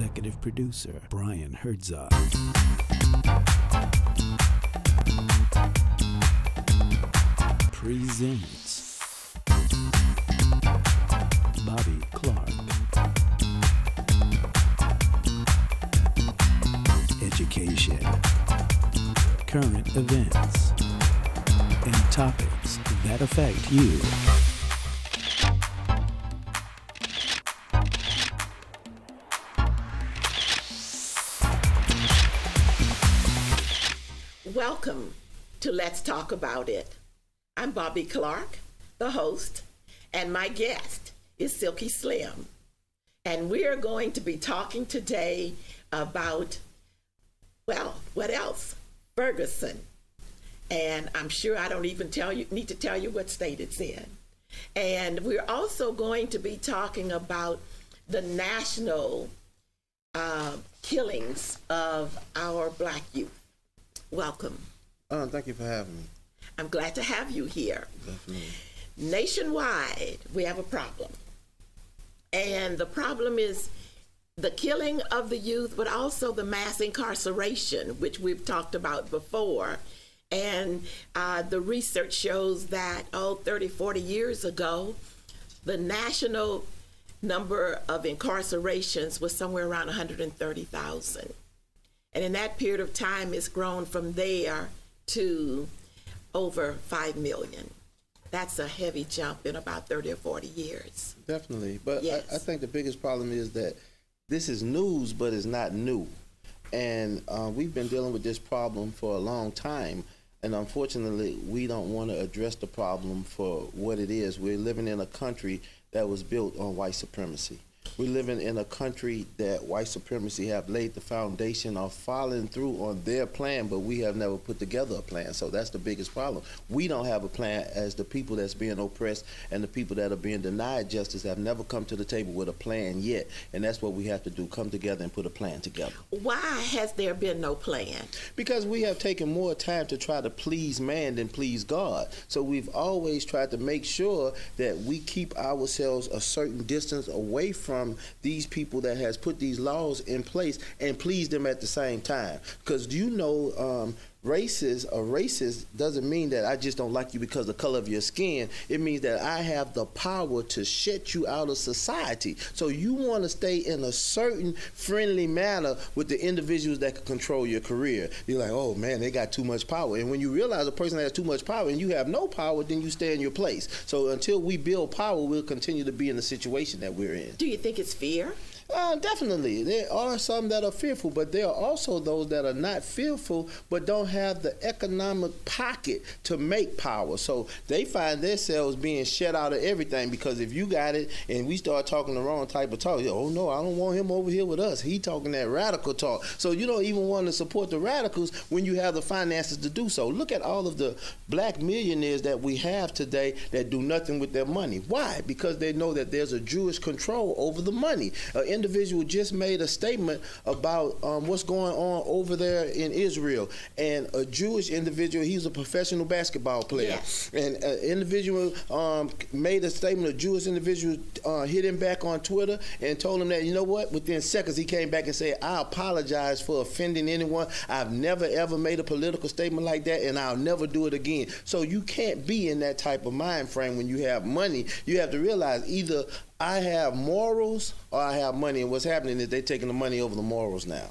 Executive producer, Brian Herzog. Presents Bobby Clark. Education, current events, and topics that affect you. Welcome to Let's Talk About It. I'm Bobby Clark, the host, and my guest is Silky Slim. And we're going to be talking today about, well, what else? Ferguson. And I'm sure I don't even need to tell you what state it's in. And we're also going to be talking about the national killings of our Black youth. Welcome. Thank you for having me. I'm glad to have you here. Definitely. Nationwide, we have a problem. And the problem is the killing of the youth, but also the mass incarceration, which we've talked about before. And the research shows that, 30, 40 years ago, the national number of incarcerations was somewhere around 130,000. And in that period of time, it's grown from there to over 5 million. That's a heavy jump in about 30 or 40 years. Definitely. But yes. I think the biggest problem is that this is news, but it's not new. And we've been dealing with this problem for a long time. And unfortunately, we don't want to address the problem for what it is. We're living in a country that was built on white supremacy. We're living in a country that white supremacy have laid the foundation of following through on their plan, but we have never put together a plan. So that's the biggest problem. We don't have a plan as the people that's being oppressed and the people that are being denied justice have never come to the table with a plan yet. And that's what we have to do, come together and put a plan together. Why has there been no plan? Because we have taken more time to try to please man than please God. So we've always tried to make sure that we keep ourselves a certain distance away from these people that has put these laws in place and please them at the same time. Because racist doesn't mean that I just don't like you because of the color of your skin. It means that I have the power to shut you out of society. So you want to stay in a certain friendly manner with the individuals that can control your career. You're like, oh man, they got too much power. And when you realize a person has too much power and you have no power, then you stay in your place. So until we build power, we'll continue to be in the situation that we're in. Do you think it's fear? Definitely. There are some that are fearful, but there are also those that are not fearful but don't have the economic pocket to make power. So they find themselves being shut out of everything because if you got it and we start talking the wrong type of talk, oh no, I don't want him over here with us. He talking that radical talk. So you don't even want to support the radicals when you have the finances to do so. Look at all of the black millionaires that we have today that do nothing with their money. Why? Because they know that there's a Jewish control over the money. Individual just made a statement about what's going on over there in Israel, and a Jewish individual, he's a professional basketball player. Yes. And an individual made a statement, a Jewish individual hit him back on Twitter and told him that, you know what, within seconds he came back and said, I apologize for offending anyone. I've never ever made a political statement like that and I'll never do it again. So you can't be in that type of mind frame when you have money. You have to realize either I have morals or I have money, and what's happening is they're taking the money over the morals now.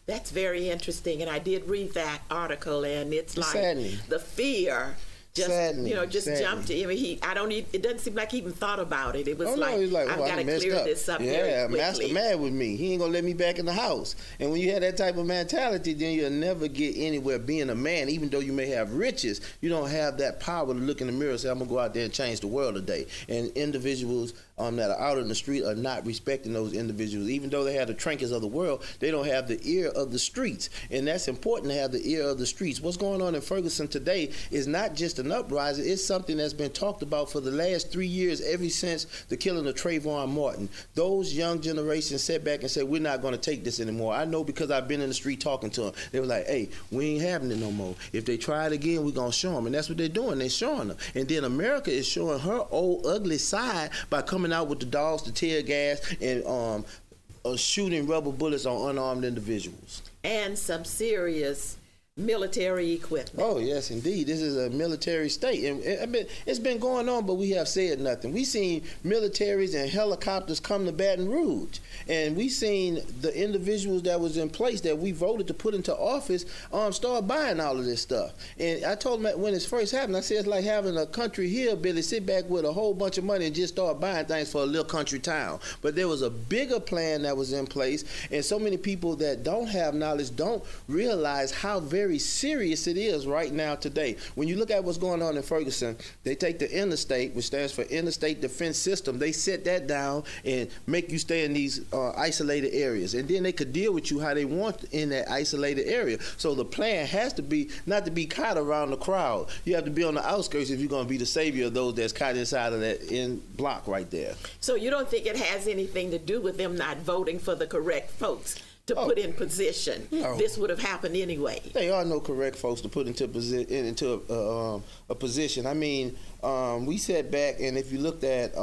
That's very interesting, and I did read that article, and it's like saddening. The fear just saddening. Jumped to him. It doesn't seem like he even thought about it. It was he's like, I've got to clear this up very quickly. Master mad with me. He ain't gonna let me back in the house. And when you have that type of mentality, then you'll never get anywhere being a man. Even though you may have riches, you don't have that power to look in the mirror and say, I'm gonna go out there and change the world today. And individuals that are out in the street are not respecting those individuals. Even though they have the trinkets of the world, they don't have the ear of the streets. And that's important to have the ear of the streets. What's going on in Ferguson today is not just an uprising, it's something that's been talked about for the last 3 years, ever since the killing of Trayvon Martin. Those young generations sat back and said, we're not going to take this anymore. I know because I've been in the street talking to them. They were like, hey, we ain't having it no more. If they try it again, we're going to show them. And that's what they're doing. They're showing them. And then America is showing her old ugly side by coming out with the dogs, the tear gas, and shooting rubber bullets on unarmed individuals. And some serious military equipment. Oh, yes, indeed. This is a military state. And I mean, it's been going on, but we have said nothing. We've seen militaries and helicopters come to Baton Rouge. And we've seen the individuals that was in place that we voted to put into office start buying all of this stuff. And I told them when it first happened, I said it's like having a country hillbilly sit back with a whole bunch of money and just start buying things for a little country town. But there was a bigger plan that was in place, and so many people that don't have knowledge don't realize how very serious it is right now today. When you look at what's going on in Ferguson, they take the interstate, which stands for Interstate Defense System, they set that down and make you stay in these isolated areas, and then they could deal with you how they want in that isolated area. So the plan has to be not to be caught around the crowd. You have to be on the outskirts if you're going to be the savior of those that's caught inside of that end block right there. So you don't think it has anything to do with them not voting for the correct folks to put in position? No. This would have happened anyway. There are no correct folks to put into a position. I mean, we sat back, and if you looked at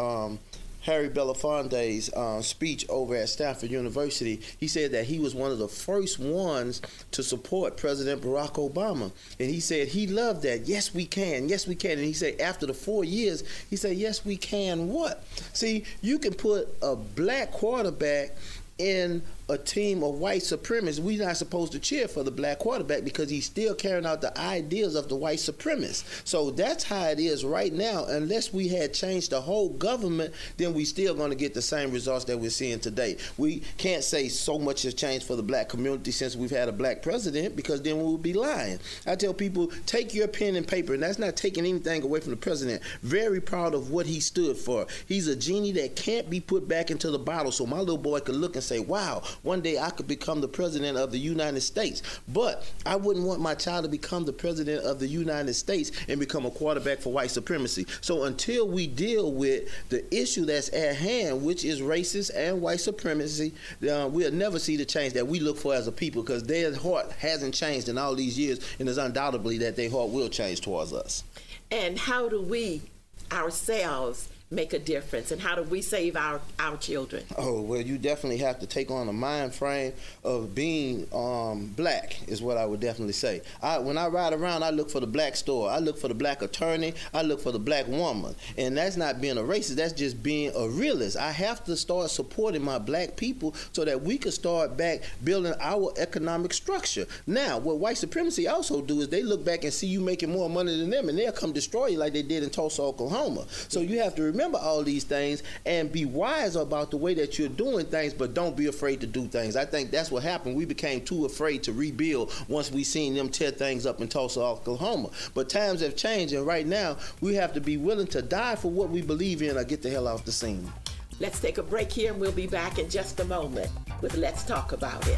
Harry Belafonte's speech over at Stanford University, he said that he was one of the first ones to support President Barack Obama. And he said he loved that. Yes, we can. Yes, we can. And he said after the 4 years, he said, yes, we can what? See, you can put a black quarterback in a team of white supremacists. We're not supposed to cheer for the black quarterback because he's still carrying out the ideas of the white supremacists. So that's how it is right now. Unless we had changed the whole government, then we still going to get the same results that we're seeing today. We can't say so much has changed for the black community since we've had a black president, because then we would be lying. I tell people, take your pen and paper, and that's not taking anything away from the president. Very proud of what he stood for. He's a genie that can't be put back into the bottle, so my little boy could look and say, wow, one day I could become the president of the United States. But I wouldn't want my child to become the president of the United States and become a quarterback for white supremacy. So until we deal with the issue that's at hand, which is racist and white supremacy, we'll never see the change that we look for as a people, because their heart hasn't changed in all these years, and it's undoubtedly that their heart will change towards us. And how do we ourselves make a difference, and how do we save our children? Oh, well, you definitely have to take on a mind frame of being black, is what I would definitely say. When I ride around, I look for the black store, I look for the black attorney, I look for the black woman. And that's not being a racist, that's just being a realist. I have to start supporting my black people so that we can start back building our economic structure. Now, what white supremacy also do is they look back and see you making more money than them, and they'll come destroy you like they did in Tulsa, Oklahoma. So you have to remember all these things and be wise about the way that you're doing things, but don't be afraid to do things. I think that's what happened. We became too afraid to rebuild once we seen them tear things up in Tulsa, Oklahoma. But times have changed, and right now we have to be willing to die for what we believe in or get the hell off the scene. Let's take a break here, and we'll be back in just a moment with Let's Talk About It.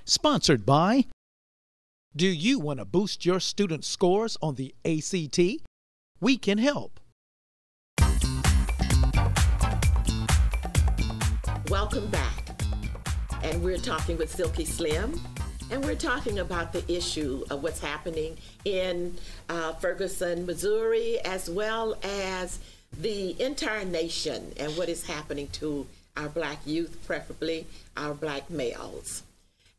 Sponsored by... Do you want to boost your student scores on the ACT? We can help. Welcome back. And we're talking with Silky Slim, and we're talking about the issue of what's happening in Ferguson, Missouri, as well as the entire nation and what is happening to our black youth, preferably our black males.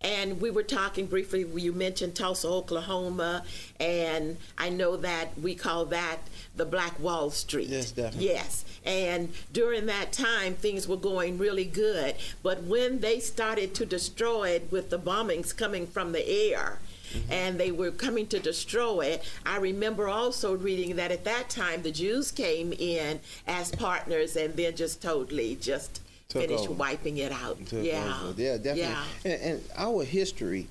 And we were talking briefly, you mentioned Tulsa, Oklahoma, and I know that we call that the Black Wall Street. Yes, definitely. Yes, and during that time, things were going really good. But when they started to destroy it with the bombings coming from the air, and they were coming to destroy it, I remember also reading that at that time, the Jews came in as partners and then just totally finished wiping it out. Yeah, definitely. Yeah. And our history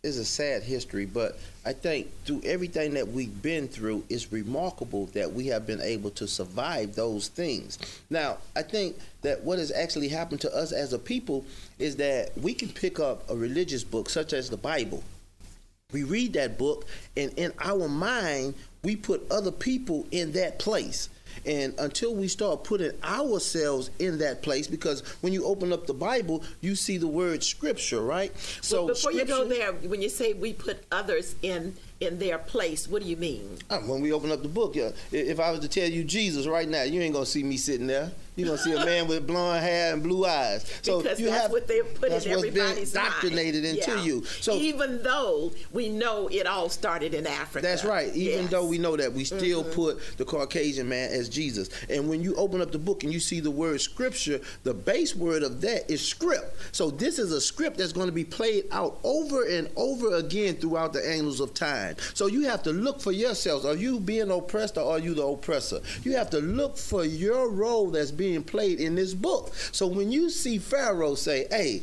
is a sad history, but I think through everything that we've been through, it's remarkable that we have been able to survive those things. Now, I think that what has actually happened to us as a people is that we can pick up a religious book such as the Bible. We read that book, and in our mind, we put other people in that place. And until we start putting ourselves in that place, because when you open up the Bible, you see the word scripture, right? So before you go there, when you say we put others in in their place. What do you mean? When we open up the book, if I was to tell you Jesus right now, you ain't gonna see me sitting there. You're gonna see a man with blonde hair and blue eyes. So because that's what they've put in everybody's been indoctrinated mind. into you. So even though we know it all started in Africa. That's right. Even though we know that, we still put the Caucasian man as Jesus. And when you open up the book and you see the word scripture, the base word of that is script. So this is a script that's going to be played out over and over again throughout the annals of time. So you have to look for yourselves. Are you being oppressed or are you the oppressor? You have to look for your role that's being played in this book. So when you see Pharaoh say, hey,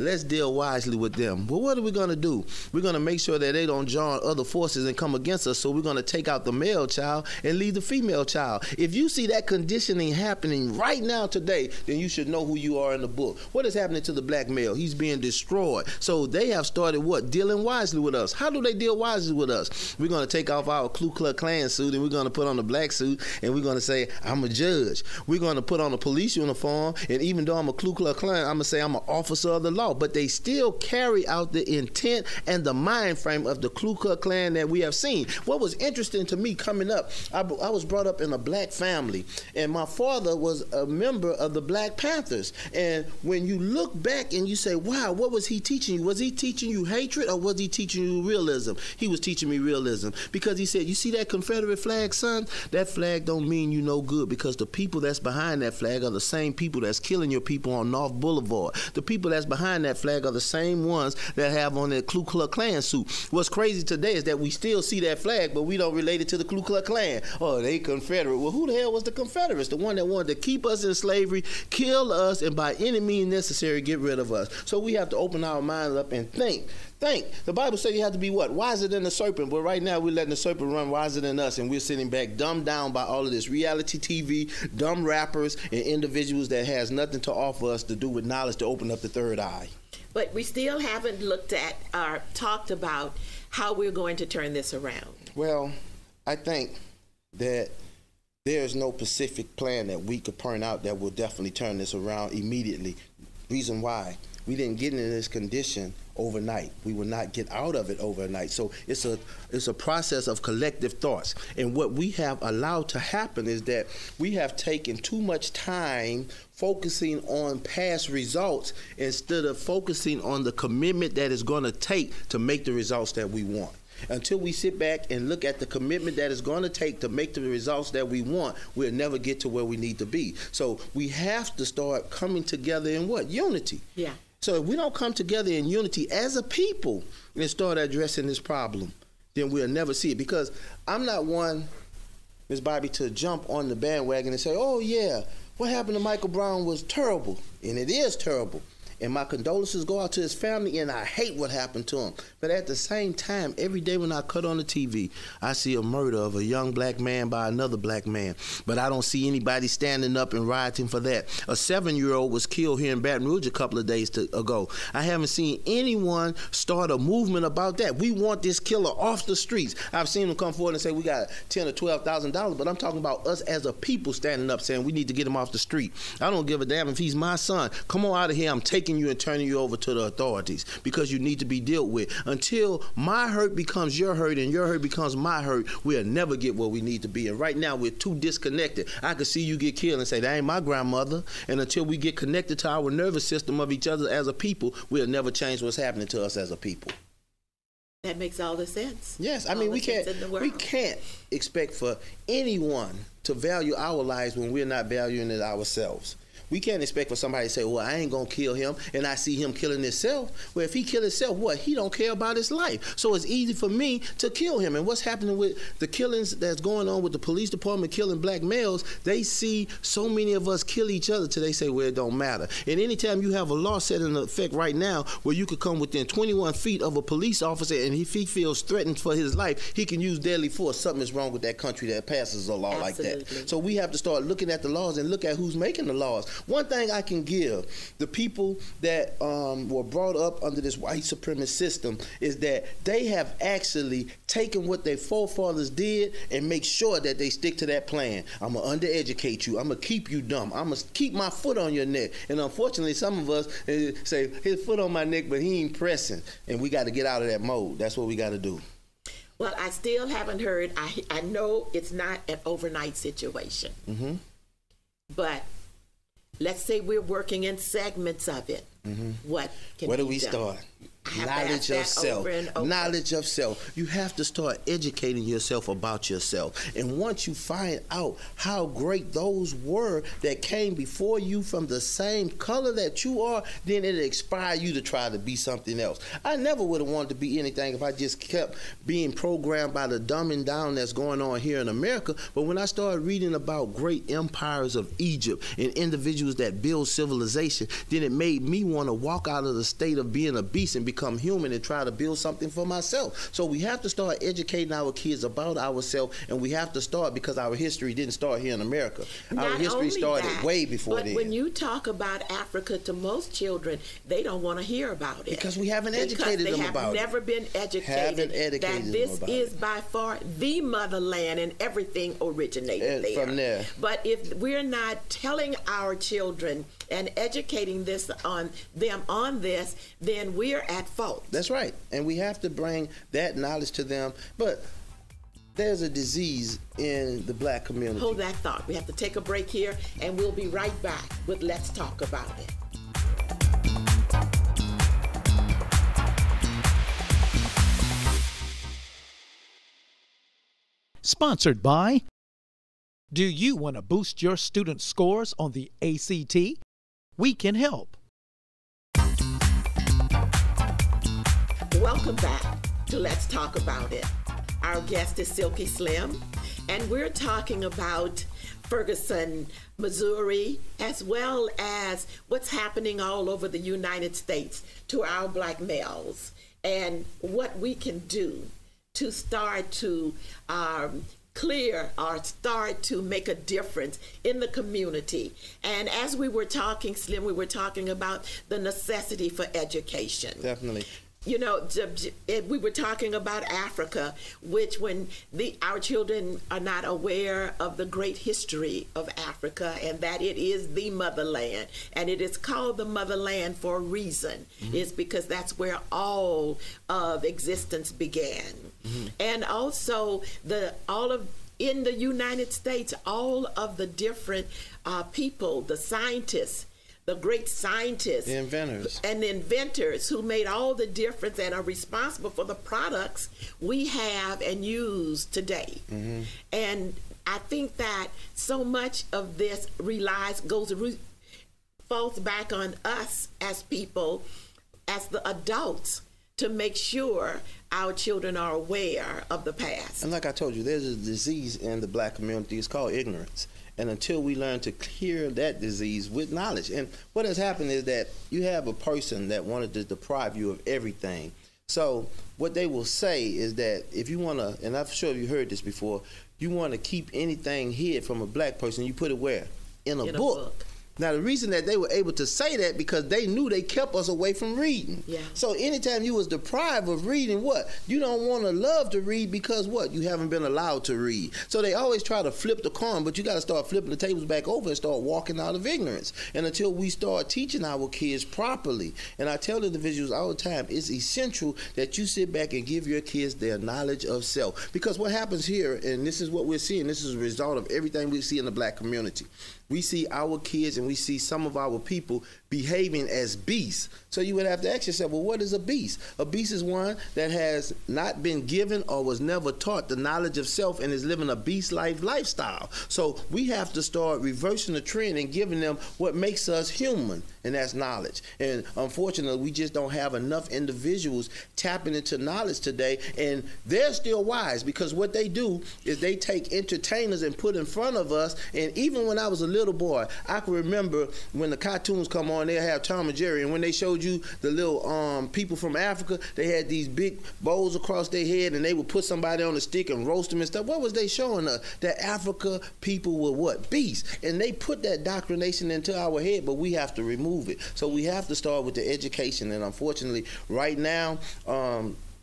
let's deal wisely with them. Well, what are we going to do? We're going to make sure that they don't join other forces and come against us, so we're going to take out the male child and leave the female child. If you see that conditioning happening right now today, then you should know who you are in the book. What is happening to the black male? He's being destroyed. So they have started what? Dealing wisely with us. How do they deal wisely with us? We're going to take off our Ku Klux Klan suit and we're going to put on a black suit and we're going to say, I'm a judge. We're going to put on a police uniform, and even though I'm a Ku Klux Klan, I'm going to say I'm an officer of the law. But they still carry out the intent and the mind frame of the Ku Klux Klan that we have seen. What was interesting to me coming up, I was brought up in a black family, and my father was a member of the Black Panthers. And when you look back and you say, wow, what was he teaching you? Was he teaching you hatred or was he teaching you realism? He was teaching me realism, because he said, you see that Confederate flag, son? That flag don't mean you no good, because the people that's behind that flag are the same people that's killing your people on North Boulevard. The people that's behind that flag are the same ones that have on their Ku Klux Klan suit. What's crazy today is that we still see that flag, but we don't relate it to the Ku Klux Klan. Oh, they Confederate. Well, who the hell was the Confederates? The one that wanted to keep us in slavery, kill us, and by any means necessary get rid of us. So we have to open our minds up and think. The Bible says you have to be what? Wiser than the serpent. But right now we're letting the serpent run wiser than us, and we're sitting back dumbed down by all of this reality TV, dumb rappers, and individuals that has nothing to offer us to do with knowledge to open up the third eye. But we still haven't looked at or talked about how we're going to turn this around. Well, I think that there's no specific plan that we could turn out that will definitely turn this around immediately. Reason why? We didn't get into this condition overnight. We will not get out of it overnight. So it's a process of collective thoughts. And what we have allowed to happen is that we have taken too much time focusing on past results instead of focusing on the commitment that it's going to take to make the results that we want. Until we sit back and look at the commitment that it's going to take to make the results that we want, we'll never get to where we need to be. So we have to start coming together in what? Unity. Yeah. So if we don't come together in unity as a people and start addressing this problem, then we'll never see it. Because I'm not one, Ms. Bobby, to jump on the bandwagon and say, oh yeah, what happened to Michael Brown was terrible. And it is terrible. And my condolences go out to his family, and I hate what happened to him. But at the same time, every day when I cut on the TV, I see a murder of a young black man by another black man. But I don't see anybody standing up and rioting for that. A 7-year-old was killed here in Baton Rouge a couple of days ago. I haven't seen anyone start a movement about that. We want this killer off the streets. I've seen them come forward and say we got $10,000 or $12,000, but I'm talking about us as a people standing up saying we need to get him off the street. I don't give a damn if he's my son. Come on out of here. I'm taking you and turning you over to the authorities, because you need to be dealt with. Until my hurt becomes your hurt and your hurt becomes my hurt, we'll never get where we need to be. And right now we're too disconnected. I could see you get killed and say that ain't my grandmother. And until we get connected to our nervous system of each other as a people, we'll never change what's happening to us as a people. That makes all the sense. Yes, I mean we can't expect for anyone to value our lives when we're not valuing it ourselves. We can't expect for somebody to say, well, I ain't going to kill him, and I see him killing himself. Well, if he kill himself, what? He don't care about his life. So it's easy for me to kill him. And what's happening with the killings that's going on with the police department killing black males, they see so many of us kill each other till they say, well, it don't matter. And anytime you have a law set in effect right now where you could come within 21 feet of a police officer, and if he feels threatened for his life, he can use deadly force. Something is wrong with that country that passes a law like that. So we have to start looking at the laws and look at who's making the laws. One thing I can give the people that were brought up under this white supremacist system is that they have actually taken what their forefathers did and make sure that they stick to that plan. I'm going to undereducate you. I'm going to keep you dumb. I'm going to keep my foot on your neck. And unfortunately, some of us say, his foot on my neck, but he ain't pressing. And we got to get out of that mode. That's what we got to do. Well, I still haven't heard. I know it's not an overnight situation. Mm-hmm. But let's say we're working in segments of it. Mm-hmm. What can Where do be we done? start? I have to Knowledge ask of that self. over and over. Knowledge of self. You have to start educating yourself about yourself. And once you find out how great those were that came before you from the same color that you are, then it'll inspire you to try to be something else. I never would have wanted to be anything if I just kept being programmed by the dumbing down that's going on here in America. But when I started reading about great empires of Egypt and individuals that build civilization, then it made me want to walk out of the state of being a beast and become human and try to build something for myself. So we have to start educating our kids about ourselves, and we have to start because our history didn't start here in America. Our history started way before then. But when you talk about Africa to most children, they don't want to hear about it. Because we haven't educated them about it. They have never been educated that this is by far the motherland and everything originated there. From there. But if we're not telling our children and educating them on this, then we're at fault. That's right. And we have to bring that knowledge to them. But there's a disease in the black community. Hold that thought. We have to take a break here, and we'll be right back with Let's Talk About It. Sponsored by, do you want to boost your student scores on the ACT? We can help. Welcome back to Let's Talk About It. Our guest is Silky Slim, and we're talking about Ferguson, Missouri, as well as what's happening all over the United States to our black males and what we can do to start to clear or start to make a difference in the community. And as we were talking, Slim, we were talking about the necessity for education. Definitely. You know, we were talking about Africa, which when our children are not aware of the great history of Africa and that it is the motherland, and it is called the motherland for a reason. Mm-hmm. It's because that's where all of existence began. Mm-hmm. And also in the United States, all of the different people, the scientists, the great scientists, the inventors, and the inventors who made all the difference and are responsible for the products we have and use today. Mm-hmm. And I think that so much of this falls back on us as people, as the adults, to make sure our children are aware of the past. And like I told you, there's a disease in the black community. It's called ignorance. And until we learn to clear that disease with knowledge. And what has happened is that you have a person that wanted to deprive you of everything. So what they will say is that if you want to, and I'm sure you heard this before, you want to keep anything hid from a black person, you put it where? In a book. Now, the reason that they were able to say that because they knew they kept us away from reading. Yeah. So anytime you was deprived of reading, what? You don't want to love to read because what? You haven't been allowed to read. So they always try to flip the coin, but you got to start flipping the tables back over and start walking out of ignorance. And until we start teaching our kids properly, and I tell the individuals all the time, it's essential that you sit back and give your kids their knowledge of self. Because what happens here, and this is what we're seeing, this is a result of everything we see in the black community. We see our kids and we see some of our people behaving as beasts. So you would have to ask yourself, well, what is a beast? A beast is one that has not been given or was never taught the knowledge of self and is living a beast-like lifestyle. So we have to start reversing the trend and giving them what makes us human, and that's knowledge. And unfortunately, we just don't have enough individuals tapping into knowledge today, and they're still wise because what they do is they take entertainers and put in front of us. And even when I was a little boy, I can remember when the cartoons come on, they have Tom and Jerry, and when they showed you the little people from Africa, they had these big bowls across their head, and they would put somebody on a stick and roast them and stuff. What was they showing us? That Africa people were what? Beasts. And they put that indoctrination into our head, but we have to remove it. So we have to start with the education, and unfortunately, right now,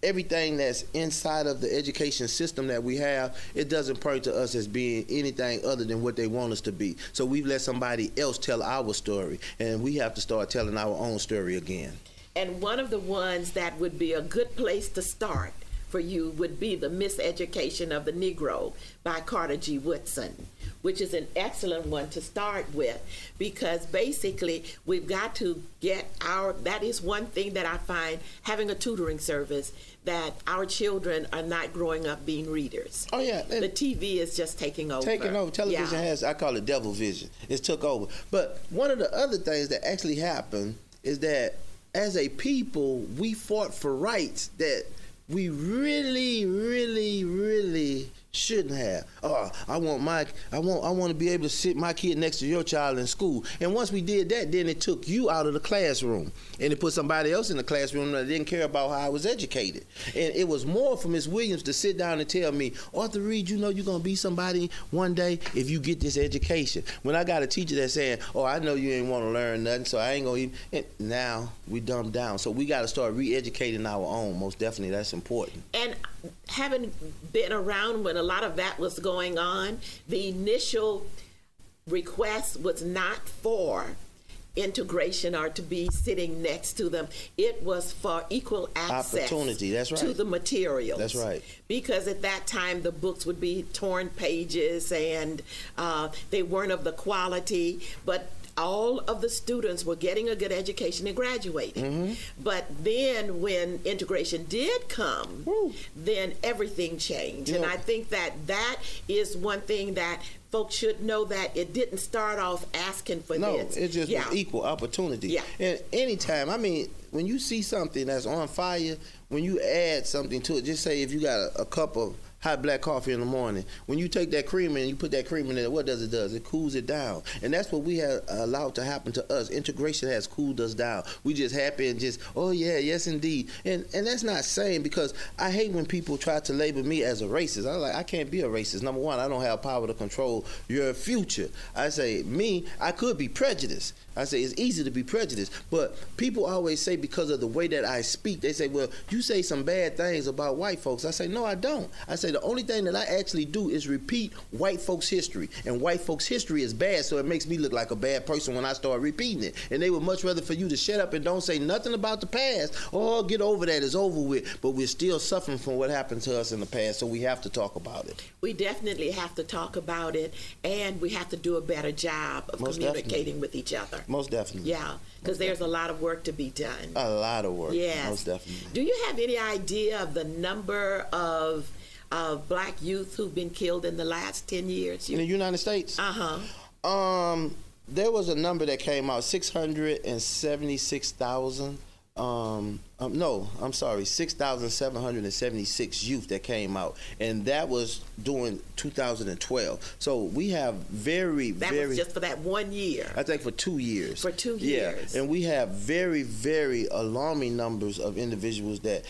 everything that's inside of the education system that we have, it doesn't point to us as being anything other than what they want us to be. So we've let somebody else tell our story, and we have to start telling our own story again. And one of the ones that would be a good place to start for you would be The Miseducation of the Negro by Carter G. Woodson, which is an excellent one to start with, because basically we've got to get that is one thing that I find having a tutoring service, that our children are not growing up being readers. Oh, yeah. The TV is just taking over. Television has, I call it devil vision. It's took over. But one of the other things that actually happened is that as a people, we fought for rights that we really, really, really shouldn't have. I want to be able to sit my kid next to your child in school. And once we did that, then it took you out of the classroom and it put somebody else in the classroom that didn't care about how I was educated. And it was more for Miss Williams to sit down and tell me, Arthur Reed, you know you're going to be somebody one day if you get this education. When I got a teacher that's saying, I know you ain't want to learn nothing, so I ain't going to even. And now we dumbed down. So we got to start re-educating our own. Most definitely, that's important. And having been around when a lot of that was going on, the initial request was not for integration or to be sitting next to them. It was for equal access opportunity. That's right. To the materials. That's right. Because at that time the books would be torn pages and they weren't of the quality, but all of the students were getting a good education and graduating. Mm-hmm. But then when integration did come, then everything changed. And I think that is one thing that folks should know, that it didn't start off asking for this. No, it just was equal opportunity. Yeah. And anytime, when you see something that's on fire, when you add something to it, just say if you got a cup of hot black coffee in the morning, when you take that cream and you put that cream in there, what does it do? It cools it down. And that's what we have allowed to happen to us. Integration has cooled us down. We just happy and just, yes indeed. And that's not saying, because I hate when people try to label me as a racist. I'm like, I can't be a racist. Number one, I don't have power to control your future. I say, I could be prejudiced. I say it's easy to be prejudiced, but people always say, because of the way that I speak, they say, well, you say some bad things about white folks. I say, no, I don't. I say the only thing that I actually do is repeat white folks' history, and white folks' history is bad, so it makes me look like a bad person when I start repeating it. And they would much rather for you to shut up and don't say nothing about the past. Get over that, it's over with. But we're still suffering from what happened to us in the past, so we have to talk about it. We definitely have to talk about it, and we have to do a better job of communicating with each other. Most definitely. Yeah, because there's a lot of work to be done. A lot of work. Yes. Most definitely. Do you have any idea of the number of black youth who've been killed in the last 10 years? In the United States? Uh-huh. There was a number that came out, 676,000. 6,776 youth that came out, and that was during 2012. So we have that was just for that 1 year. I think for 2 years. For 2 years. Yeah, and we have very, very alarming numbers of individuals that,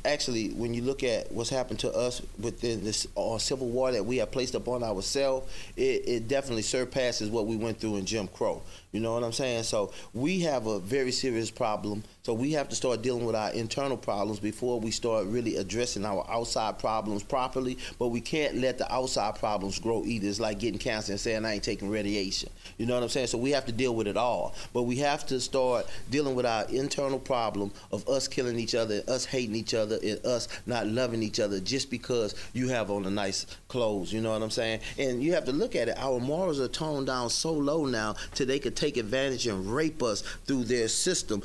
actually, when you look at what's happened to us within this civil war that we have placed upon ourselves, it definitely surpasses what we went through in Jim Crow. You know what I'm saying? So we have a very serious problem. So we have to start dealing with our internal problems before we start really addressing our outside problems properly. But we can't let the outside problems grow either. It's like getting cancer and saying I ain't taking radiation. You know what I'm saying? So we have to deal with it all. But we have to start dealing with our internal problem of us killing each other, us hating each other, and us not loving each other just because you have on the nice clothes. You know what I'm saying? And you have to look at it. Our morals are toned down so low now till they could take advantage and rape us through their system.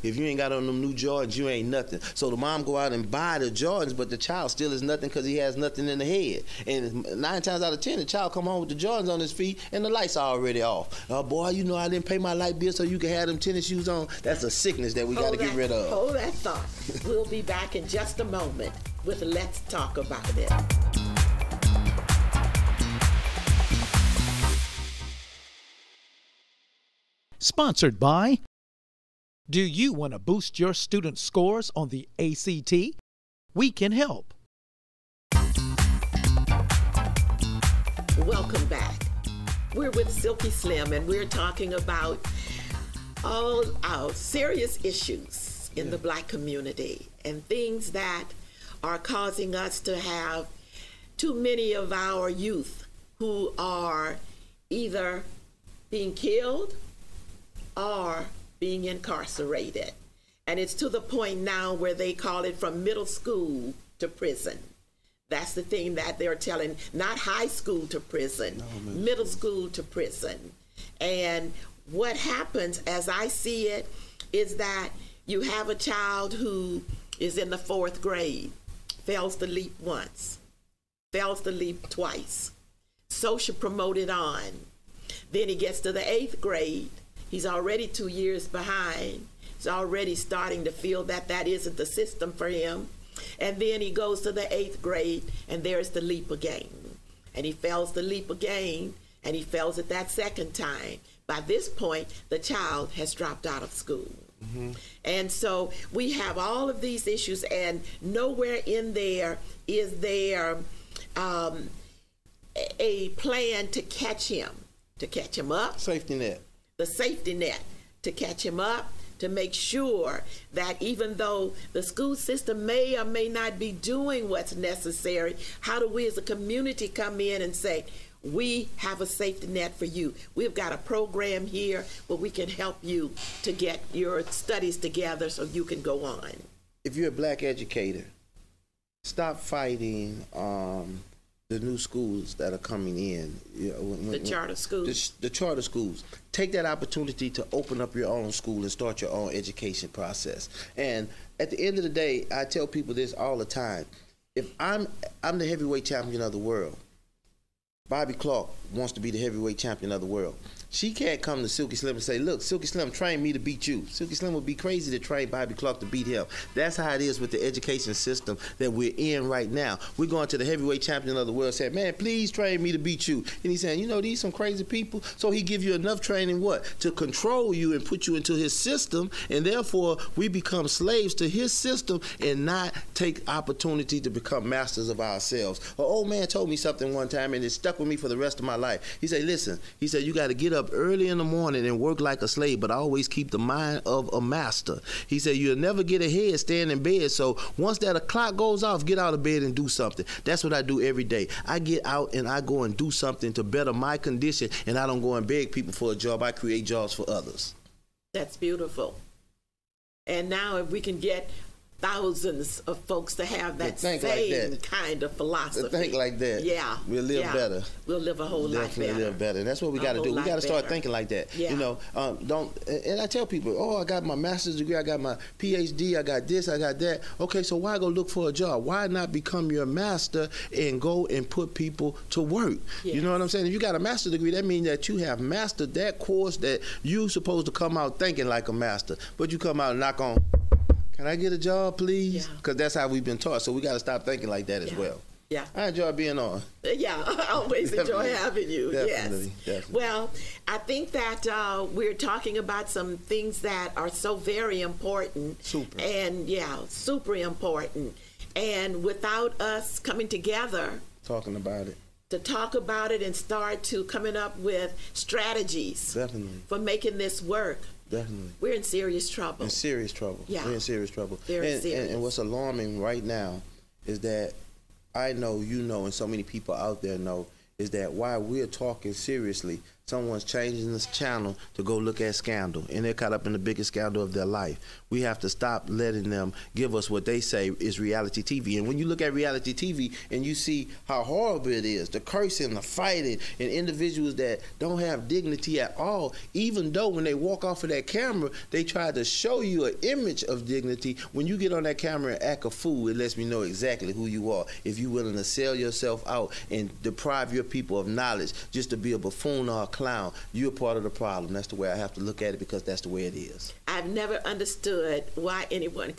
If you ain't got on them new Jordans, you ain't nothing. So the mom go out and buy the Jordans, but the child still is nothing because he has nothing in the head. And 9 times out of 10, the child come home with the Jordans on his feet and the lights are already off. Boy, you know I didn't pay my light bill so you can have them tennis shoes on. That's a sickness that we got to get rid of. Hold that thought. We'll be back in just a moment with Let's Talk About It. Sponsored by, do you want to boost your student scores on the ACT? We can help. Welcome back. We're with Silky Slim, and we're talking about all our serious issues in the black community and things that are causing us to have too many of our youth who are either being killed or being incarcerated. And it's to the point now where they call it from middle school to prison. That's the thing that they're telling, not high school to prison, middle school to prison. And what happens, as I see it, is that you have a child who is in the 4th grade, fails the leap once, fails the leap twice, social promoted on. Then he gets to the 8th grade. He's already 2 years behind. He's already starting to feel that that isn't the system for him. And then he goes to the 8th grade, and there's the leap again. And he fails the leap again, and he fails it that second time. By this point, the child has dropped out of school. And so we have all of these issues, and nowhere in there is there a plan to catch him up. Safety net. The safety net to catch him up, to make sure that even though the school system may or may not be doing what's necessary, how do we as a community come in and say, we have a safety net for you. We've got a program here where we can help you to get your studies together so you can go on. If you're a black educator, stop fighting the new schools that are coming in. The charter schools. The charter schools. Take that opportunity to open up your own school and start your own education process. And at the end of the day, I tell people this all the time. If I'm the heavyweight champion of the world, Bobby Clark wants to be the heavyweight champion of the world. She can't come to Silky Slim and say, look, Silky Slim, train me to beat you. Silky Slim would be crazy to train Bobby Clark to beat him. That's how it is with the education system that we're in right now. We're going to the heavyweight champion of the world saying, man, please train me to beat you. And he's saying, you know, these some crazy people. So he give you enough training, what? To control you and put you into his system. And therefore, we become slaves to his system and not take opportunity to become masters of ourselves. An old man told me something one time, and it stuck with me for the rest of my life. He said, listen, he said, you got to get up early in the morning and work like a slave, but always keep the mind of a master. He said, you'll never get ahead staying in bed. So once that clock goes off, get out of bed and do something. That's what I do every day. I get out and I go and do something to better my condition, and I don't go and beg people for a job. I create jobs for others. That's beautiful. And now if we can get thousands of folks to have that same kind of philosophy. To think like that. Yeah. We'll live better. We'll live a whole lot better. Definitely live better. And that's what we got to do. We got to start thinking like that. Yeah. You know, and I tell people, oh, I got my master's degree, I got my PhD, I got this, I got that. Okay, so why go look for a job? Why not become your master and go and put people to work? Yes. You know what I'm saying? If you got a master's degree, that means that you have mastered that course that you're supposed to come out thinking like a master. But you come out and knock on, can I get a job, please? Because that's how we've been taught. So we got to stop thinking like that as well. Yeah. I enjoy being on. Yeah, I always enjoy having you. Definitely, yes. Definitely. Well, I think that we're talking about some things that are so very important. Super. And super important. And without us coming together. Talking about it. To talk about it and start to coming up with strategies. Definitely. For making this work. Definitely. We're in serious trouble. In serious trouble. Yeah. We're in serious trouble. Very serious. And what's alarming right now is that I know, you know, and so many people out there know, is that while we're talking seriously, someone's changing this channel to go look at scandal, and they're caught up in the biggest scandal of their life. We have to stop letting them give us what they say is reality TV. And when you look at reality TV and you see how horrible it is, the cursing, the fighting, and individuals that don't have dignity at all, even though when they walk off of that camera, they try to show you an image of dignity, when you get on that camera and act a fool, it lets me know exactly who you are. If you're willing to sell yourself out and deprive your people of knowledge just to be a buffoon or a clown, you're part of the problem. That's the way I have to look at it, because that's the way it is. I've never understood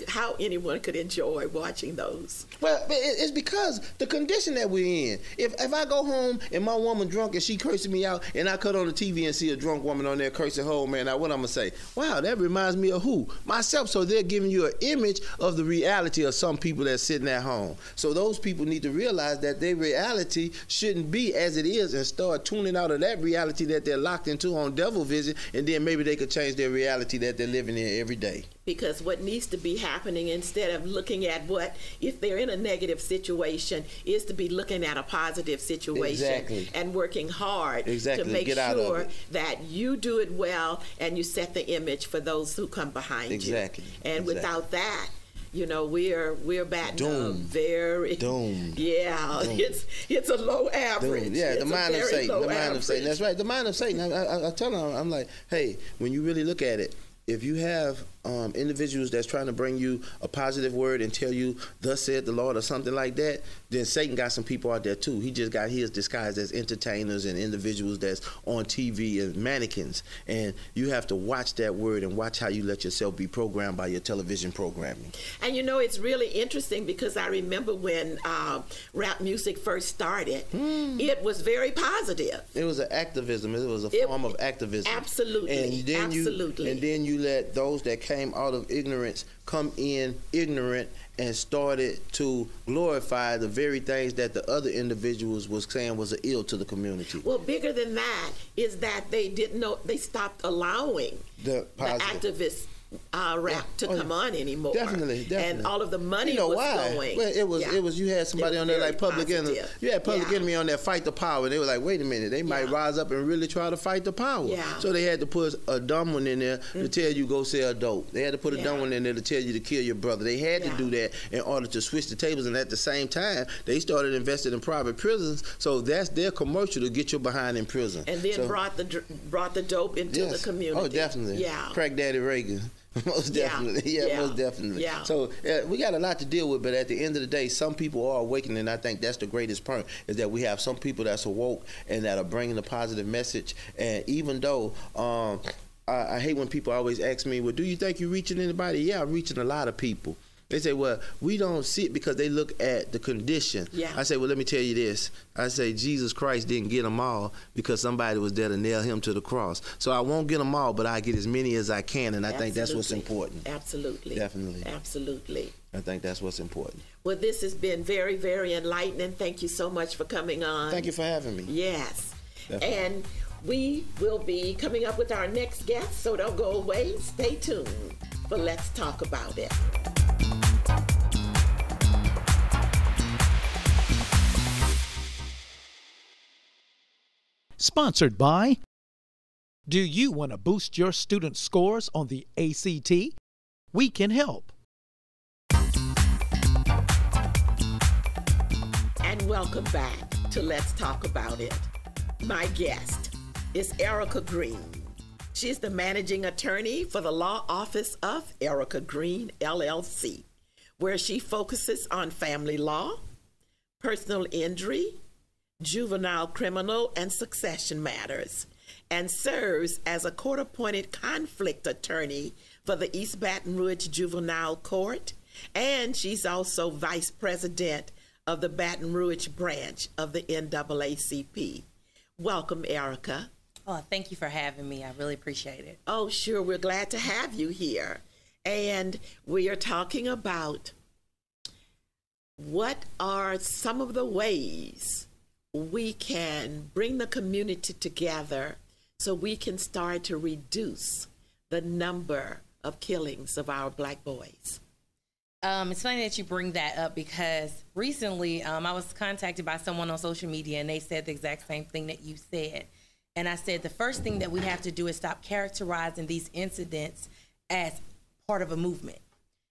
how anyone could enjoy watching those. Well, it's because the condition that we're in. If I go home and my woman drunk and she cursing me out, and I cut on the TV and see a drunk woman on there cursing her, man, now what I'm gonna say? Wow, that reminds me of who? Myself. So they're giving you an image of the reality of some people that's sitting at home. So those people need to realize that their reality shouldn't be as it is, and start tuning out of that reality that they're locked into on devil vision, and then maybe they could change their reality that they're living in every day. Because what needs to be happening, instead of looking at what, if they're in a negative situation, is to be looking at a positive situation and working hard to make sure that you do it well and you set the image for those who come behind you. And without that, you know, we're batting very doomed. Yeah, Doomed. It's a low average. Doomed. Yeah, it's the mind of Satan. The mind of Satan. Average. That's right. The mind of Satan. I tell them, I'm like, hey, when you really look at it, if you have individuals that's trying to bring you a positive word and tell you, thus said the Lord, or something like that, then Satan got some people out there too. He just got his disguised as entertainers and individuals that's on TV and mannequins. And you have to watch that word and watch how you let yourself be programmed by your television programming. And you know, it's really interesting because I remember when rap music first started, it was very positive. It was an activism. It was a form of activism. Absolutely. And then absolutely. then you let those that came out of ignorance come in ignorant and started to glorify the very things that the other individuals was saying was an ill to the community. Well, bigger than that is that they didn't know, they stopped allowing the activists rap to come on anymore. Definitely. And all of the money was going. Well, it was you had somebody on there like Public Enemy. You had Public Enemy on there, Fight the Power. And they were like, wait a minute, they might rise up and really try to fight the power. So they had to put a dumb one in there to tell you go sell dope. They had to put a dumb one in there to tell you to kill your brother. They had to do that in order to switch the tables. And at the same time, they started investing in private prisons. So that's their commercial to get you behind in prison. And then brought the dope into the community. Oh, definitely. Yeah. Crack Daddy Reagan. Most definitely. Most definitely. So we got a lot to deal with, but at the end of the day, some people are awakening, and I think that's the greatest part, is that we have some people that's awoke and that are bringing a positive message. And even though I hate when people always ask me, well, do you think you're reaching anybody? Yeah, I'm reaching a lot of people. They say, well, we don't see it because they look at the condition. I say, well, let me tell you this. I say, Jesus Christ didn't get them all because somebody was there to nail him to the cross. So I won't get them all, but I get as many as I can, and I think that's what's important. Absolutely. Definitely. Absolutely. I think that's what's important. Well, this has been very, very enlightening. Thank you so much for coming on. Thank you for having me. Yes. Definitely. And we will be coming up with our next guest, so don't go away. Stay tuned for Let's Talk About It. Sponsored by, do you want to boost your student scores on the ACT? We can help. And welcome back to Let's Talk About It. My guest is Erica Green. She's the managing attorney for the law office of Erica Green, LLC, where she focuses on family law, personal injury, juvenile criminal, and succession matters, and serves as a court-appointed conflict attorney for the East Baton Rouge Juvenile Court, and she's also vice president of the Baton Rouge branch of the NAACP. Welcome, Erica. Oh, thank you for having me. I really appreciate it. Oh, sure. We're glad to have you here. And we are talking about what are some of the ways we can bring the community together so we can start to reduce the number of killings of our Black boys. It's funny that you bring that up because recently I was contacted by someone on social media and they said the exact same thing that you said. And I said the first thing that we have to do is stop characterizing these incidents as part of a movement.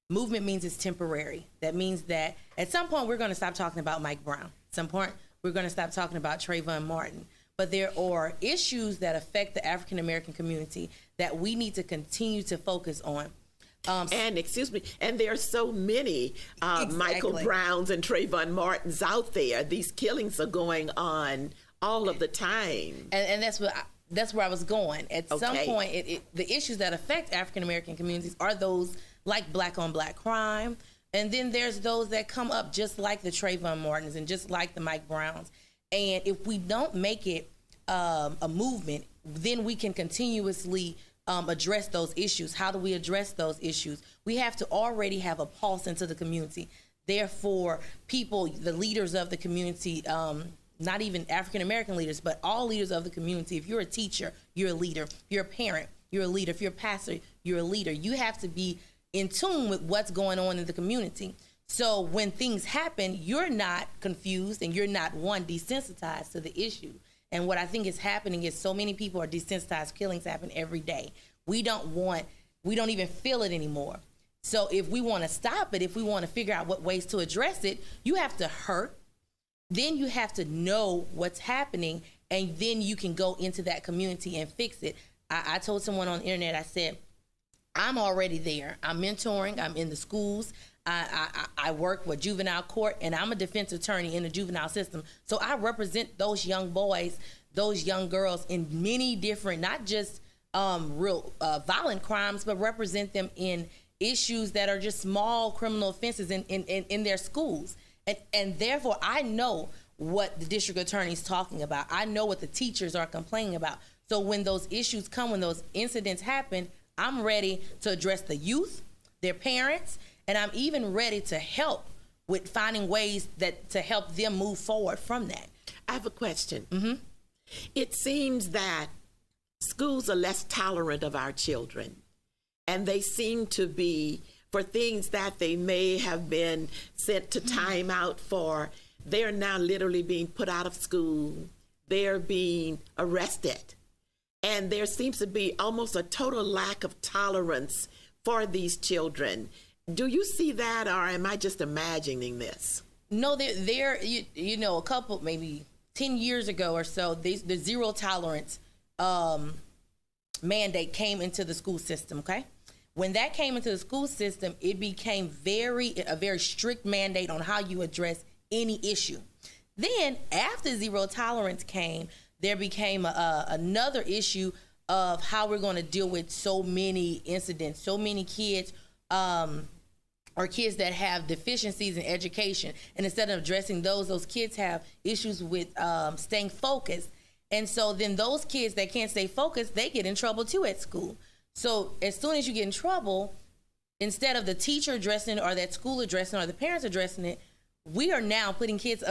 Movement means it's temporary. That means that at some point we're going to stop talking about Mike Brown. At some point we're going to stop talking about Trayvon Martin. But there are issues that affect the African American community that we need to continue to focus on. And there are so many Michael Browns and Trayvon Martins out there. These killings are going on all of the time. And that's where I was going. At some point, the issues that affect African American communities are those like Black on Black crime. And then there's those that come up just like the Trayvon Martins and just like the Mike Browns. And if we don't make it a movement, then we can continuously address those issues. How do we address those issues? We have to already have a pulse into the community. Therefore, people, the leaders of the community, not even African American leaders, but all leaders of the community. If you're a teacher, you're a leader. If you're a parent, you're a leader. If you're a pastor, you're a leader. You have to be in tune with what's going on in the community. So when things happen, you're not confused and you're not, one, desensitized to the issue. And what I think is happening is so many people are desensitized. Killings happen every day. We don't even feel it anymore. So if we want to stop it, if we want to figure out what ways to address it, you have to hurt. Then you have to know what's happening, and then you can go into that community and fix it. I told someone on the internet, I said, I'm already there. I'm mentoring. I'm in the schools. I work with juvenile court, and I'm a defense attorney in the juvenile system. So I represent those young boys, those young girls in many different, not just real violent crimes, but represent them in issues that are just small criminal offenses in their schools. And therefore, I know what the district attorney is talking about. I know what the teachers are complaining about. So when those issues come, when those incidents happen, I'm ready to address the youth, their parents, and I'm even ready to help with finding ways to help them move forward from that. I have a question. Mm-hmm. It seems that schools are less tolerant of our children, and they seem to be, for things that they may have been sent to time out for, they're now literally being put out of school. They're being arrested. And there seems to be almost a total lack of tolerance for these children. Do you see that, or am I just imagining this? No, you know, a couple, maybe 10 years ago or so, the zero tolerance mandate came into the school system, okay? When that came into the school system, it became a very strict mandate on how you address any issue. Then, after zero tolerance came, there became another issue of how we're going to deal with so many incidents, so many kids, or kids that have deficiencies in education. And instead of addressing those kids have issues with staying focused. And so then those kids that can't stay focused, they get in trouble too at school. So as soon as you get in trouble, instead of the teacher addressing it or that school addressing it or the parents addressing it, we are now putting kids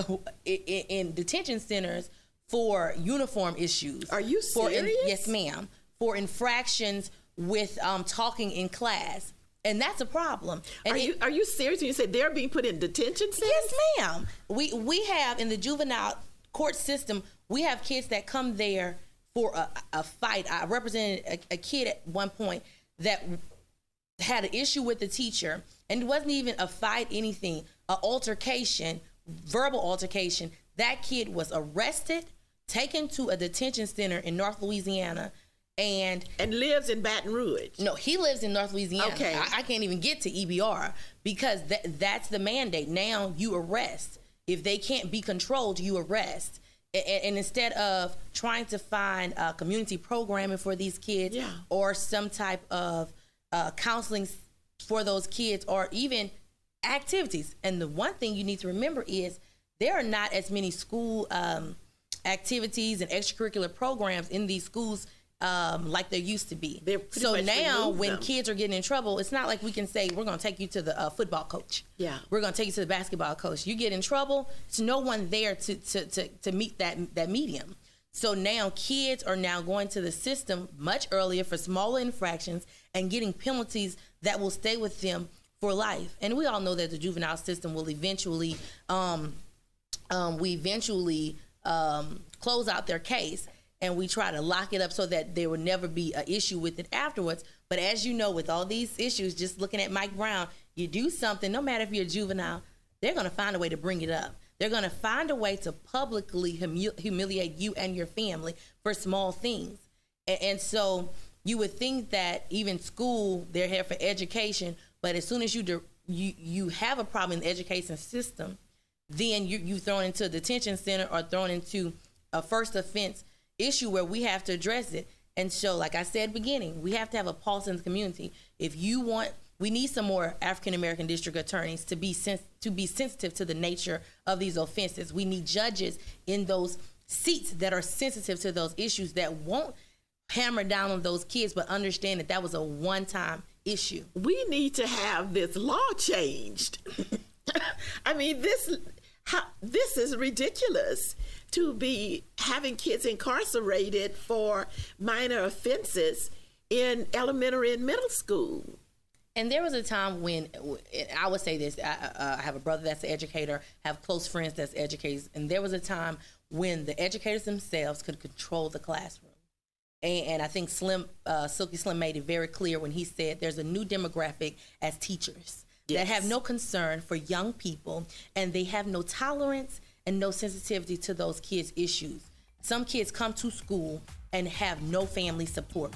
in detention centers for uniform issues. Are you serious? Yes, ma'am. For infractions with talking in class. And that's a problem. And are you serious when you say they're being put in detention centers? Yes, ma'am. We have, in the juvenile court system, we have kids that come there for a fight. I represented a kid at one point that had an issue with the teacher, and it wasn't even a fight, anything, an altercation, verbal altercation. That kid was arrested, taken to a detention center in North Louisiana, and lives in Baton Rouge. No, he lives in North Louisiana. Okay. I can't even get to EBR because that's the mandate. Now you arrest. If they can't be controlled, you arrest. And instead of trying to find community programming for these kids, or some type of counseling for those kids, or even activities. And the one thing you need to remember is there are not as many school activities and extracurricular programs in these schools like there used to be. So now when kids are getting in trouble, it's not like we can say, we're going to take you to the football coach. Yeah. We're going to take you to the basketball coach. You get in trouble, there's no one there to meet that medium. So now kids are now going to the system much earlier for smaller infractions and getting penalties that will stay with them for life. And we all know that the juvenile system will eventually, close out their case. And we try to lock it up so that there will never be an issue with it afterwards. But as you know, with all these issues, just looking at Mike Brown, you do something, no matter if you're a juvenile, they're going to find a way to bring it up. They're going to find a way to publicly humiliate you and your family for small things. And so you would think that even school, they're here for education, but as soon as you have a problem in the education system, then you thrown into a detention center or thrown into a first offense issue where we have to address it. And so, like I said beginning, we have to have a pulse in the community. We need some more African American district attorneys to be sensitive to the nature of these offenses. We need judges in those seats that are sensitive to those issues, that won't hammer down on those kids, but understand that was a one-time issue. We need to have this law changed. I mean, this is ridiculous, to be having kids incarcerated for minor offenses in elementary and middle school. And there was a time when, I would say this, I have a brother that's an educator, have close friends that's educators, and there was a time when the educators themselves could control the classroom. And I think Silky Slim made it very clear when he said there's a new demographic as teachers that have no concern for young people, and they have no tolerance and no sensitivity to those kids' issues. Some kids come to school and have no family support.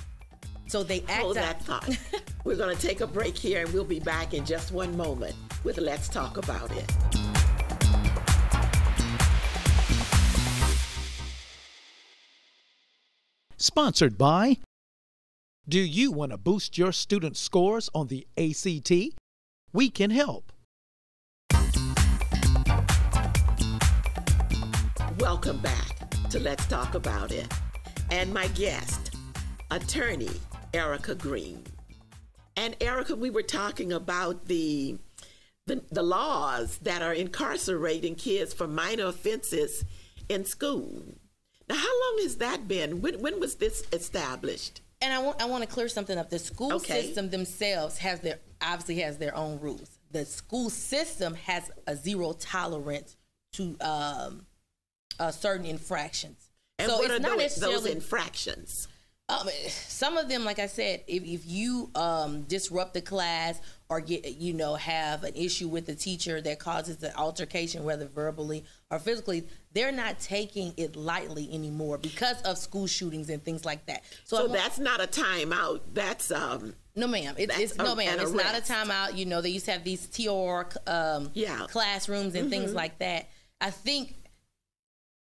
So they act Hold out. that thought. We're going to take a break here, and we'll be back in just one moment with Let's Talk About It. Sponsored by, do you want to boost your student scores on the ACT? We can help. Welcome back to Let's Talk About It. And my guest, attorney Erica Green. And Erica, we were talking about the laws that are incarcerating kids for minor offenses in school. Now, how long has that been? When was this established? And I want to clear something up. The school system themselves obviously has their own rules. The school system has a zero tolerance to certain infractions. And so what it's are not those infractions? Some of them, like I said, if you disrupt the class or have an issue with the teacher that causes an altercation, whether verbally or physically, they're not taking it lightly anymore because of school shootings and things like that. So that's not a timeout. That's no, ma'am. It's not a timeout. They used to have these TOR classrooms and things like that. I think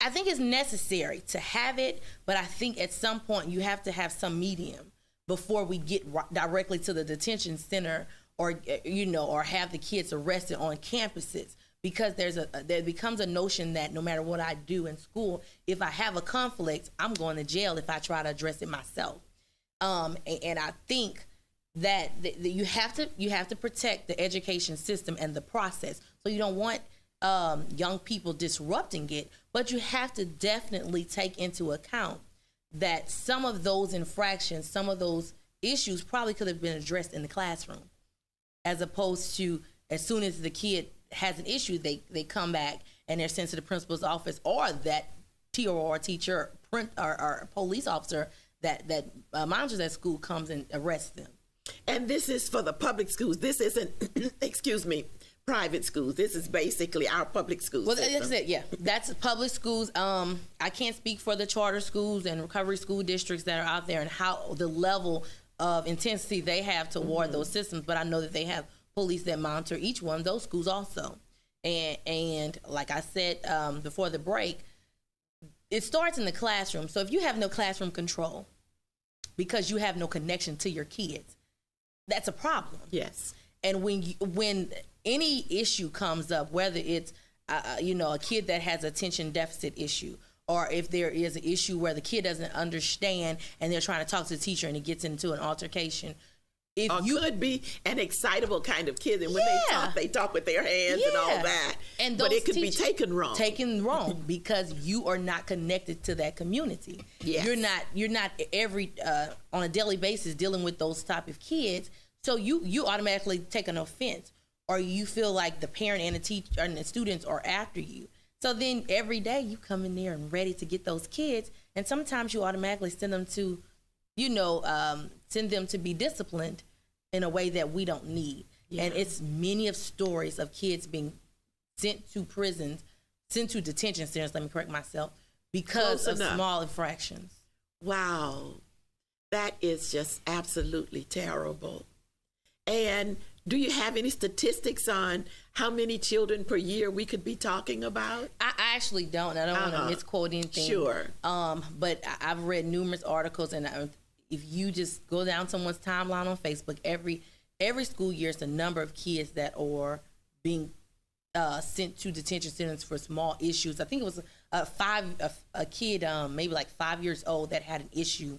it's necessary to have it, but I think at some point you have to have some medium before we get directly to the detention center or have the kids arrested on campuses, because there becomes a notion that no matter what I do in school, if I have a conflict, I'm going to jail if I try to address it myself. And I think that you have to protect the education system and the process. So you don't want young people disrupting it, but you have to definitely take into account that some of those infractions, some of those issues probably could have been addressed in the classroom, as opposed to as soon as the kid has an issue, they come back and they're sent to the principal's office, or that TOR teacher or police officer that monitors that school comes and arrests them. And this is for the public schools. This isn't, excuse me, private schools. This is basically our public schools. Well, that's it. Yeah, that's public schools. I can't speak for the charter schools and recovery school districts that are out there and how the level of intensity they have toward those systems, but I know that they have police that monitor each one of those schools also. And like I said before the break, it starts in the classroom. So if you have no classroom control because you have no connection to your kids, that's a problem. Yes. And when any issue comes up, whether it's a kid that has attention deficit issue, or if there is an issue where the kid doesn't understand and they're trying to talk to the teacher and it gets into an altercation, could be an excitable kind of kid, and when they talk with their hands and all that, but it could be taken wrong because you are not connected to that community. Yes. You're not every on a daily basis dealing with those type of kids, so you automatically take an offense, or you feel like the parent and the teacher and the students are after you. So then every day you come in there and ready to get those kids, and sometimes you automatically send them to be disciplined in a way that we don't need. Yeah. And it's many of stories of kids being sent to prisons, sent to detention centers, let me correct myself, because of small infractions. Wow. That is just absolutely terrible. And do you have any statistics on how many children per year we could be talking about? I actually don't. I don't want to misquote anything. Sure. But I've read numerous articles, and if you just go down someone's timeline on Facebook, every school year, it's the number of kids that are being sent to detention centers for small issues. I think it was a kid, maybe like 5 years old, that had an issue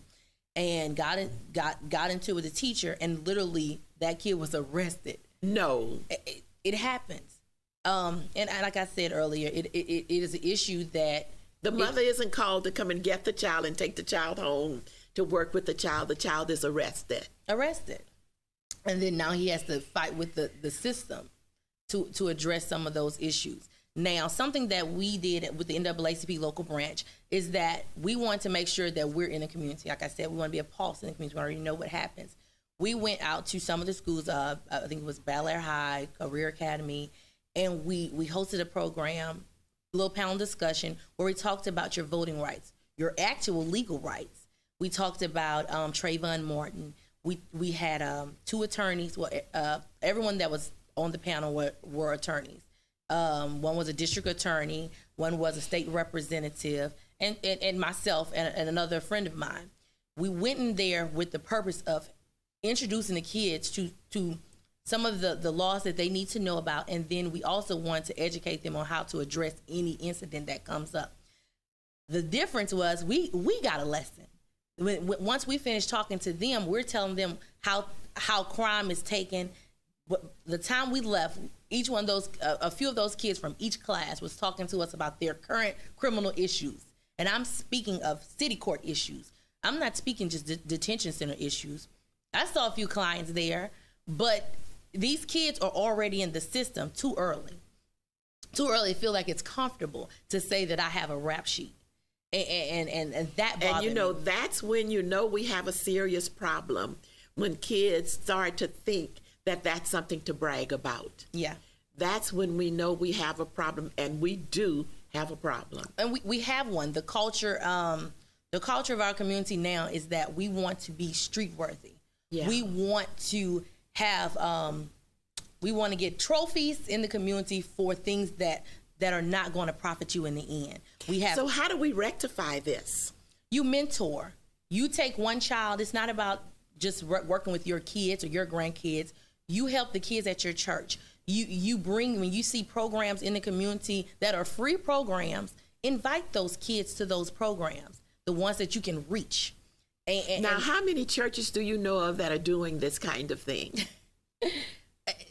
and got into it with a teacher, and literally that kid was arrested. No, it happens. And like I said earlier, it is an issue that the mother isn't called to come and get the child and take the child home to work with the child. The child is arrested. And then now he has to fight with the system to address some of those issues. Now, something that we did with the NAACP local branch is that we want to make sure that we're in the community. Like I said, we want to be a pulse in the community. We already know what happens. We went out to some of the schools, I think it was Bel Air High, Career Academy, and we hosted a program, a little panel discussion, where we talked about your voting rights, your actual legal rights. We talked about Trayvon Martin. We had 2 attorneys. Well, everyone that was on the panel were attorneys. One was a district attorney, one was a state representative, and myself and another friend of mine. We went in there with the purpose of introducing the kids to some of the laws that they need to know about, and then we also want to educate them on how to address any incident that comes up. The difference was we got a lesson. Once we finished talking to them, we're telling them how crime is taken. The time we left, each one of those, a few of those kids from each class was talking to us about their current criminal issues. And I'm speaking of city court issues. I'm not speaking just detention center issues. I saw a few clients there, but these kids are already in the system too early. Too early to feel like it's comfortable to say that I have a rap sheet. And that bothered me. That's when we have a serious problem, when kids start to think that that's something to brag about. Yeah. That's when we know we have a problem, and we do have a problem. And we have one. The culture of our community now is that we want to be street worthy. Yeah. We want to have, we want to get trophies in the community for things that are not going to profit you in the end. So how do we rectify this? You mentor. You take one child. It's not about just working with your kids or your grandkids. You help the kids at your church. You bring, when you see programs in the community that are free programs, invite those kids to those programs, the ones that you can reach. Now, how many churches do you know of that are doing this kind of thing?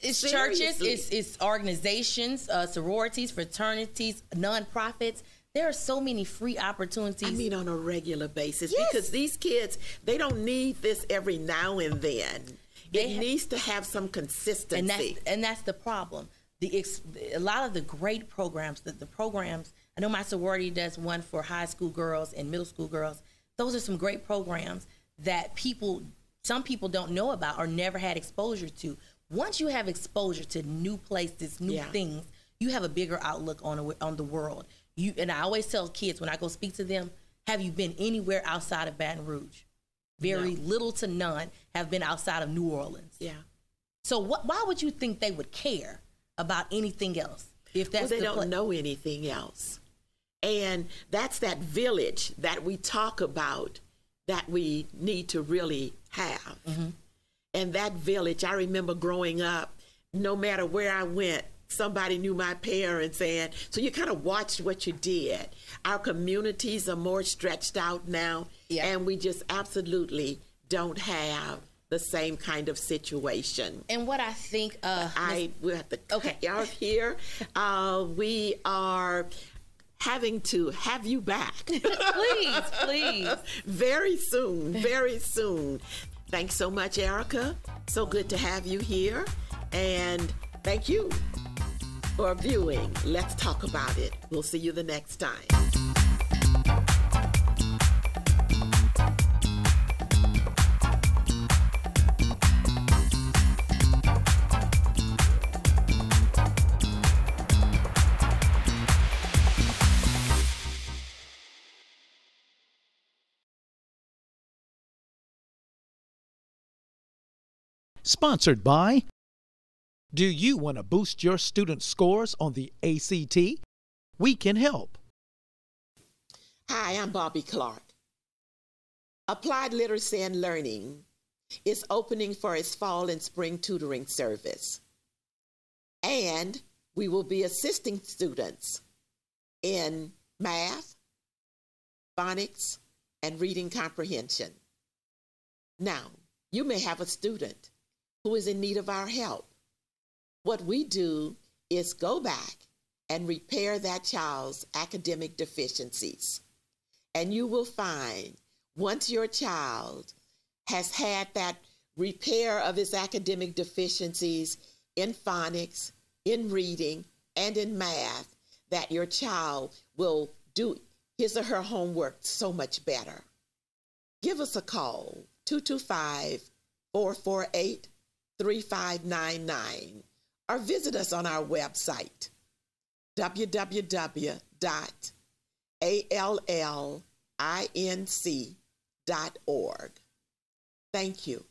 It's churches, it's organizations, sororities, fraternities, nonprofits. There are so many free opportunities. I mean, on a regular basis, because these kids, they don't need this every now and then. It needs to have some consistency. And that's the problem. A lot of the great programs, the programs, I know my sorority does one for high school girls and middle school girls. Those are some great programs that some people don't know about or never had exposure to. Once you have exposure to new places, new things, you have a bigger outlook on the world. And I always tell kids when I go speak to them, have you been anywhere outside of Baton Rouge? Very little to none have been outside of New Orleans. Yeah. So why would you think they would care about anything else if that's they don't know anything else? And that's that village that we talk about that we need to really have. Mm-hmm. And that village, I remember growing up, no matter where I went, somebody knew my parents, and so you kind of watched what you did. Our communities are more stretched out now, and we just absolutely don't have the same kind of situation. And what I think, we have to cut out here. We are having to have you back. Please. Very soon, very soon. Thanks so much, Erica. So good to have you here. And thank you for viewing. Let's talk about it. We'll see you the next time. Sponsored by, do you want to boost your student scores on the ACT? We can help. Hi, I'm Bobby Clark. Applied Literacy and Learning is opening for its fall and spring tutoring service. And we will be assisting students in math, phonics, and reading comprehension. Now, you may have a student who is in need of our help. What we do is go back and repair that child's academic deficiencies. And you will find once your child has had that repair of his academic deficiencies in phonics, in reading, and in math, that your child will do his or her homework so much better. Give us a call, 225-448-3599, or visit us on our website, www.allinc.org. Thank you.